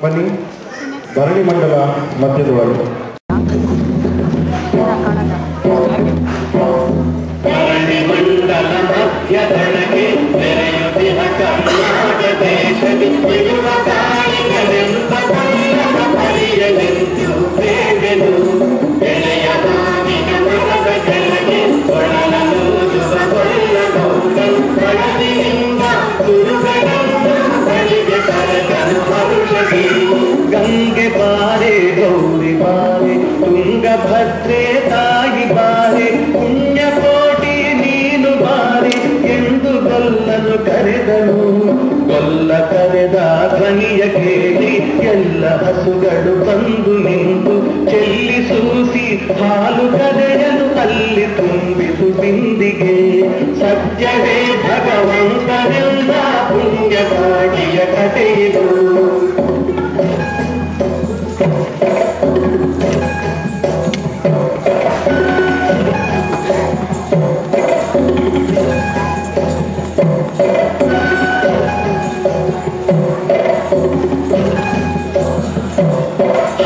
ಬನ್ನಿ ಧರಣಿ ಮಂಡಲ ಮಧ್ಯದೊಳಗೆ ಧರಣಿ ಮಂಡಲ ಮಧ್ಯದೊಳಗೆ ಬೆರೆಯುತ್ತಿಹ ಕರ್ನಾಟಕ ದೇಶದಿ ಇರುವ ತಾಯಿಗಳೆಂಬ ಕನ್ನಡ ಪರಿಯಲೆಂದು ಬೇವೆನು ಬೆಳೆಯ ಮಾವಿನ ಮರದ ಕೆಳಗೆ ಒಳಲೂದುವ ಗೊಲ್ಲಗೌಡರು ಒಳದಿನಿಂದ ಗುರುಗಳನ್ನು ಬಳಿಗೆ ಕರೆದನು ಹರುಷದಿ ಗಂಗೆ ಬಾರೆ ಗೌರಿ ಬಾರೆ ತುಂಗಭದ್ರೆ ತಾಯಿ ಬಾರೆ ಪುಣ್ಯಕೋಟಿ ನೀನು ಬಾರೆ ಎಂದು ಗೊಲ್ಲನು ಕರೆದನು. ಗೊಲ್ಲ ಕರೆದ ಧ್ವನಿಯ ಕೇಳಿ ಎಲ್ಲ ಹಸುಗಳು ಬಂದು ನಿಂತು ಚೆಲ್ಲಿ ಸೂಸಿ ಹಾಲು ಕರೆಯಲು ಅಲ್ಲಿ ತುಂಬಿತು ಬಿಂದಿಗೆ. ಸತ್ಯವೇ ಭಗವಂತನೆಂದ ಪುಣ್ಯವಾಡಿಯ ಕಥೆಯಿದು.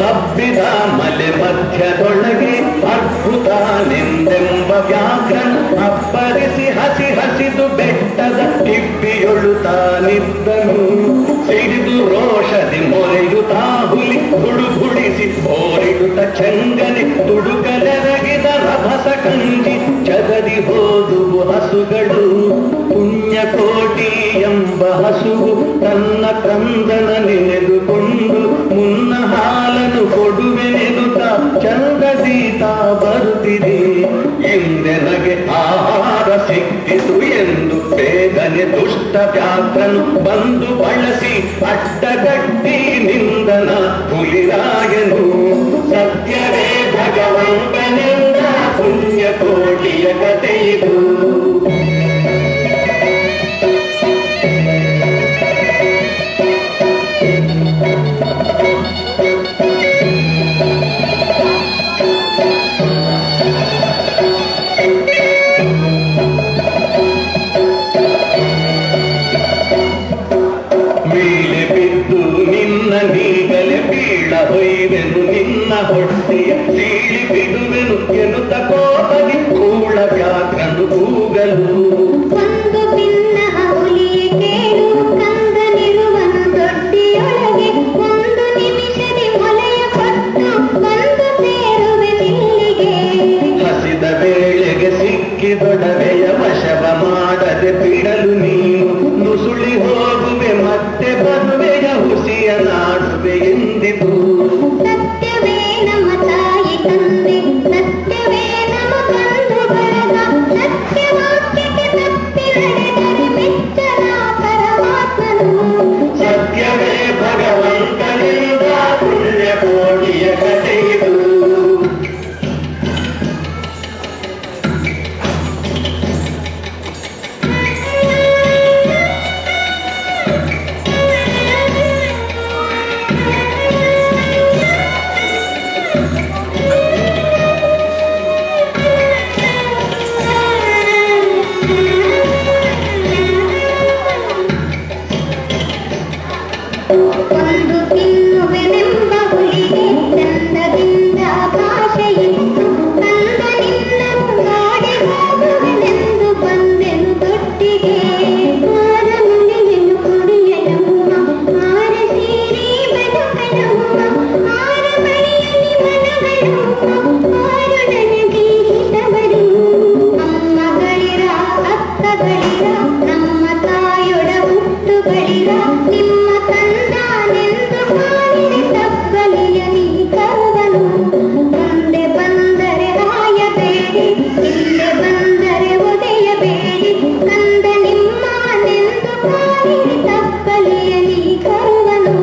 ಹಬ್ಬಿದ ಮಲೆ ಮಧ್ಯದೊಳಗೆ ಅದ್ಭುತನೆಂದೆಂಬ ವ್ಯಾಘ್ರನು ಅಬ್ಬರಿಸಿ ಹಸಿ ಹಸಿದು ಬೆಟ್ಟದ ಕಿಬ್ಬಿಯೊಳುತ್ತಾನಿದ್ದನು. ಸಿಡಿದು ರೋಷದಿ ಮೊರೆಯುತ್ತಾ ಹುಲಿ ಹುಡುಗುಡಿಸಿ ಓರಿಡುತ್ತ ಚಂಗನೆ ತುಡುಕಲೆರಗಿದ ರಭಸ ಕಂಡಿ ಜಗದಿ ಹೋದುವು ಹಸುಗಳು. ಪುಣ್ಯಕೋಟಿ ಎಂಬ ಹಸುವು ತನ್ನ ಕಂದನ ನೆನೆದುಕೊಂಡು ಮುನ್ನ ಹಾಲನ್ನು ಕೊಡುವೆನೆನುತ್ತ ಚಂದದೀತ ಬರುತ್ತಿದೆ. ಇಂದೆನಗೆ ಆಹಾರ ಸಿಕ್ಕಿತು ಎಂದು ಬೇಗನೆ ದುಷ್ಟ ವ್ಯಾಘ್ರನು ಬಂದು ಬಳಸಿ ಅಡ್ಡಗಟ್ಟಿ ನಿಂದನ ಹುಲಿರಾಯನು. ಸತ್ಯವೇ ಭಗವಂತನೆಂದ ಪುಣ್ಯಕೋಟಿಯ ಕಥೆಯಿದು. ಮೇಲೆ ಬಿದ್ದು ನಿನ್ನ ನೀಗಲೆ ಬೀಳ ಹೊಯ್ವೆನು ನಿನ್ನ ಹೊಟ್ಟೆಯ ಸೀಳಿ ಬಿಡುವೆನು ಎನ್ನುತ್ತ ಕೋಪದಿ ಕೂಳ ವ್ಯಾಘ್ರನು ಕೂಗಲು. ಒಂದು ಭಿನ್ನ ಹುಲಿಯ ಕೇಳು ಕಂದನಿರುವನು ದೊಡ್ಡಿಯೊಳಗೆ. ಒಂದು ನಿಮಿಷದಿ ಮೊಲೆಯ ಕೊಟ್ಟು ಬಂದು ಸೇರುವೆ ನಿಲ್ಲಿಗೆ. ಹಸಿದ ವೇಳೆಗೆ ಸಿಕ್ಕಿದೊಡವೆಯ ವಶವ ಮಾಡದೆ ಬಿಡಲು ನೀನು ನುಸುಳಿ ಹೋಗುವೆ ಮತ್ತೆ ಬರುವೆಯ ಹುಸಿಯ ನಾಡುವೆ ಎಂದಿತು. ಸತ್ಯವೇ ನಮ್ಮ ತಾಯಿ ತಂದೆ, ಸತ್ಯವೇ ನಮ್ಮ ಬಂಧು ಬಳಗ, ಸತ್ಯವಾಕ್ಯಕ್ಕೆ ತಪ್ಪಿ ನಡೆದರೆ ಮೆಚ್ಚನ ಪರಮಾತ್ಮನು. ಸತ್ಯವೇ ಭಗವಂತನಿಂದ ಪುಣ್ಯಕೋಟಿಯ ಕಥೆಯಿದು. ಒಂದು ತಿನ್ನುವೆನೆಂಬ ಹುಲಿಗೆ ಚಂದದಿಂದ ಭಾಷೆಯಿತ್ತು. ಕಂದನಿನ್ನನು ನೋಡಿ ಹೋಗುವೆನೆಂದು ಬಂದೆನು ದೊಡ್ಡಿಗೆ. ಆರ ಮುಳಿಯನು ಕುಡಿಯಲಮ್ಮ, ಆರ ಸೀರೆ ಬದುಕಲಮ್ಮ, ಆರ ಮಳೆಯಲ್ಲಿ ಮನಗಳಮ್ಮ, ಆರು ನನಗೆ ಹಿತವರು. ಅಮ್ಮಗಳಿರ ಅಕ್ಕಗಳಿರ ನಮ್ಮ ತಾಯೊಡ ಹುಟ್ಟುಗಳಿರ ನಿಮ್ಮ ತಂದಾನೆಂದು ಮಾಡಿರಿ ತಬ್ಬಲಿಯ ನೀ ಕರುವನು. ಮುಂದೆ ಬಂದರೆ ಹಾಯಬೇಡಿ, ಹಿಂದೆ ಬಂದರೆ ಒದೆಯಬೇಡಿ, ಕಂದ ನಿಮ್ಮನೆಂದು ಮಾಡಿರಿ ತಬ್ಬಲಿಯ ನೀ ಕರುವನು.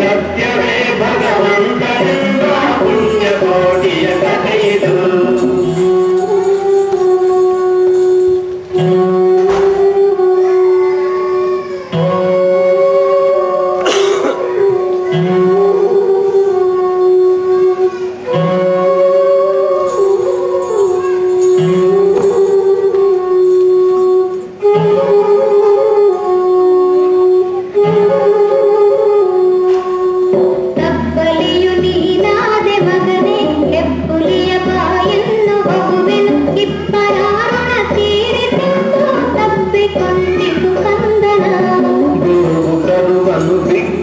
ಸತ್ಯವೇ ಭಗವಂತನಿಂದ ಪುಣ್ಯಕೋಟಿಯ ಕಥೆಯಿದು.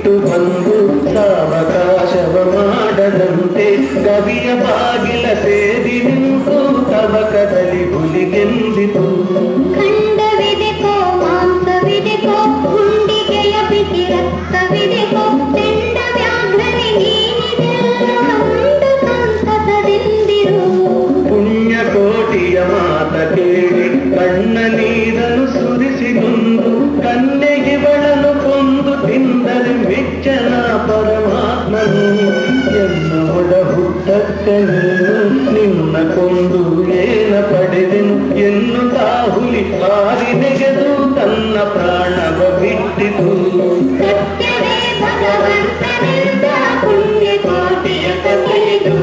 ಬಿಟ್ಟು ಬಂದು ಸಾವಕಾಶವ ಮಾಡದಂತೆ ಕವಿಯ ಬಾಗಿಲ ಸೇರಿ ನಿಂತು ತವಕದಲ್ಲಿ ಹುಲಿಗೆಂದಿತು. ಖಂಡವಿದೆಕೋ ಮಾಂಸವಿದೆಕೋ ಗುಂಡಿಗೆಯ ಬಿಸಿ ರಕ್ತವಿದೆಕೋ ತೆಂಡ ವ್ಯಾಘ್ರನೆ ನೀನಿದೆಲ್ಲ ಉಂಡು ಸಂತಸದಿಂದಿರು. ಪುಣ್ಯಕೋಟಿಯ ಮಾತ ಕೇಳಿ ಕಣ್ಣ ನೀರನ್ನು ಸುರಿಸಿಕೊಂಡು ಕನ್ನೆಗಿವಳನ್ನು ಕೊಂದು ತಿಂದರೆ ಮೆಚ್ಚನ ಪರಮಾತ್ಮನು. ಎನ್ನ ಒಡ ಹುಟ್ಟಕ್ಕ ನಿನ್ನ ಕೊಂದು ಏನ ಪಡೆದೆನು ಎನ್ನುತ್ತಾ ಹುಲಿ ಹಾರಿ ನೆಗೆದು ತನ್ನ ಪ್ರಾಣವ ಬಿಟ್ಟಿತು. ಸತ್ಯವೇ ಭಗವಂತನೆಂದ ಪುಣ್ಯಕೋಟಿಯ ಕಥೆಯಿದು.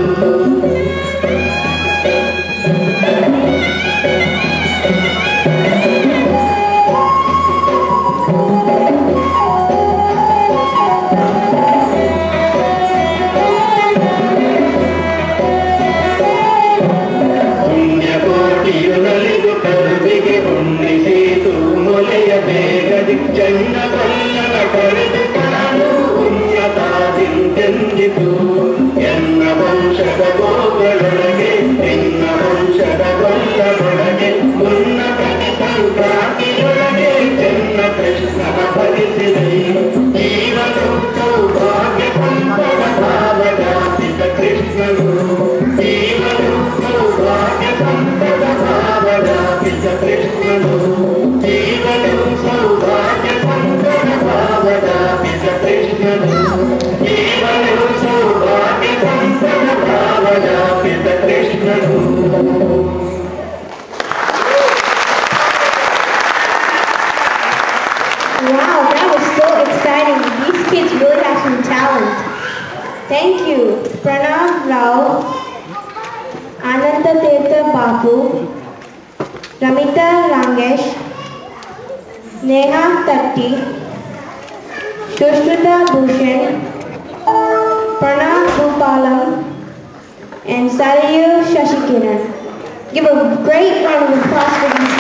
ಪುಣ್ಯಕೋಟಿಯು ನಲಿದು ಕರುವಿಗೆ ಉಣ್ಣಿಸಿತು ಮೊಲೆಯ ಬೇಗದಿ ಚಂಡ ಕೊಲ್ಲನ ಕರೆದು ತಾನು ಉನ್ನತಾದಿಂತೆಂದಿತು. ಎನ್ನ ವಂಶದ ಗೋಗಳೊಳಗೆ ಎನ್ನ ವಂಶದ ಗೊಲ್ಲದೊಳಗೆ ಉನ್ನತ ಸಂಕ್ರಾಂತಿಯೊಳಗೆ ಚೆನ್ನ ಕೃಷ್ಣನ ಭರಿಸಿದೆ. ಜೀವನು ಸೌಭಾಗ್ಯ ಸಂಪದ ಭಾವಜಾತಿಕ ಕೃಷ್ಣನು. ಜೀವನು ಸೌಭಾಗ್ಯ ಸಂಪದ ಭಾವಜಾತಿಕ ಕೃಷ್ಣನು. ಜೀವನು ಸೌಭಾಗ್ಯ ಸಂಪದ ಭಾವಜಾತಿಕ ಕೃಷ್ಣನು. ಜೀವನು ಸೌಭಾಗ್ಯ ಸಂಪದ ಭಾವಜಾತಿಕ ಕೃಷ್ಣನು. Wow, that was so exciting. These kids really have some talent. Thank you, Pranav Rao, Ananta Tirtha Babu, Ramita Rangesh, Neha Tatti, Shushruta Bhushan, Pranav Bhupalam, and Sarayu Shashikiran. Give a great round of applause for these